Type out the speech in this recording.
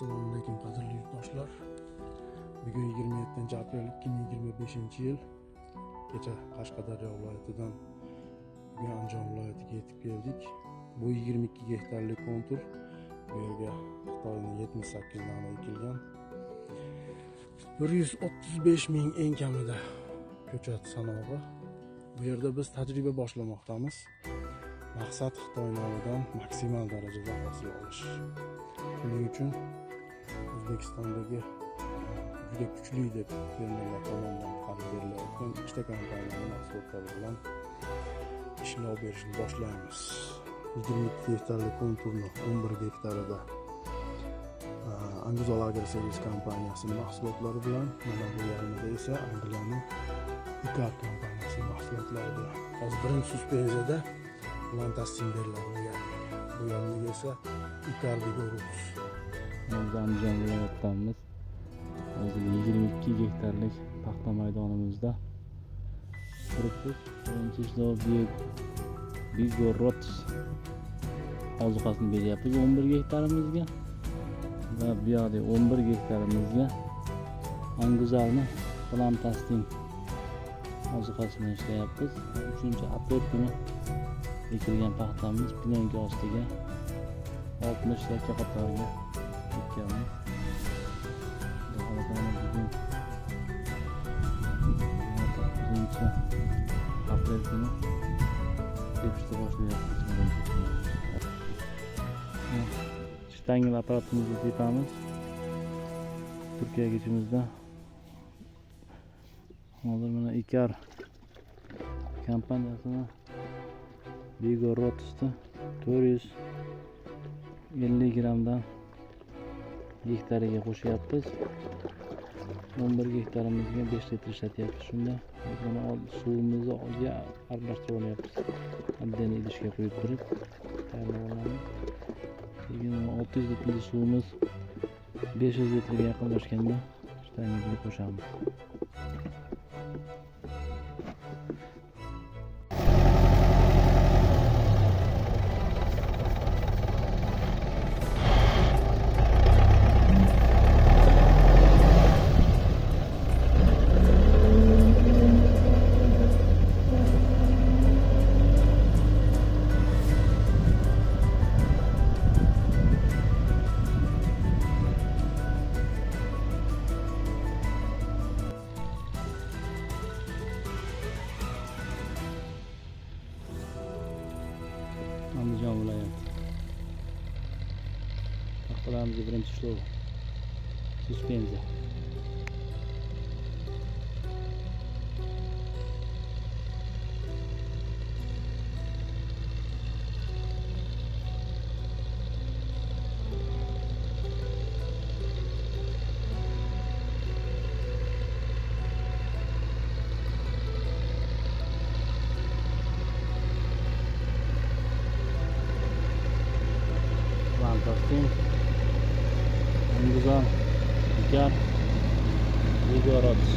Assalomu alaykum qadrli yurtdoshlar. Bugun 27-aprel 2025-yil. Kecha Qashqadaryo viloyatidan bugun Andijon viloyatiga yetib keldik. Bu 22 gektarlik kontur. Bu yerga Xitoyning 78 dona ekilgan. 135 ming eng kamida ko'chat sanog'i. Bu yerda biz tajriba boshlamoqdamiz. Maqsad Xitoy nomidan maksimal darajada hosil olish. Buning uchun O'zbekistondagi juda kuchli deb fermerlar tomonidan xabar berilayotgan ikkita kompaniyaning mahsulotlari bilan ishlov berishni boshlaymiz. 22 gektarlik konturni 11 gektarida Anguzola Agroservis kompaniyasining mahsulotlari bilan, mana bu yarmida esa Angliyaning Ikar kompaniyasining mahsulotlari bilan. Hozir birinchi suspenziyada Lantastin beriladi. Bu yarmiga esa Ikar Vigorus. Biz Andijon viloyatidamiz. Hozir 22 gektarlik paxta maydonimizda turibmiz. Birinchi ishlov Vigorus ozuqasini beryapmiz 11 gektarimizga va bu yoqda 11 gektarimizga Anguzalni Lantastin ozuqasini ishlayapmiz. 3-aprel kuni ekilgan paxtamiz plyonka ostiga 60 dakika qatoriga ekkanmiz. Bugun 9-aprel kuni ekishni boshlayapmiz. Shtangel apparatimizni tepamiz. Turkiya kechimizda hozir mana Ikar kompaniyasini Vigorus'ni 450 grammdan hektariga qo'shyapmiz. 11 gektarimizga 5 litr ishlatyapmiz. Shunda mana suvimizni aralashtirib olyapmiz. Abdani idishga qo'yib turib tayyorlanamiz. Keyin 600 litr suvimiz 500 litrga yaqinlashganda shtangizni qo'shamiz. Andijon viloyati. Paxtalarimizni birinchi ishlov suspenziya. Lantastin, Anguzal, Ikar, Vigorus.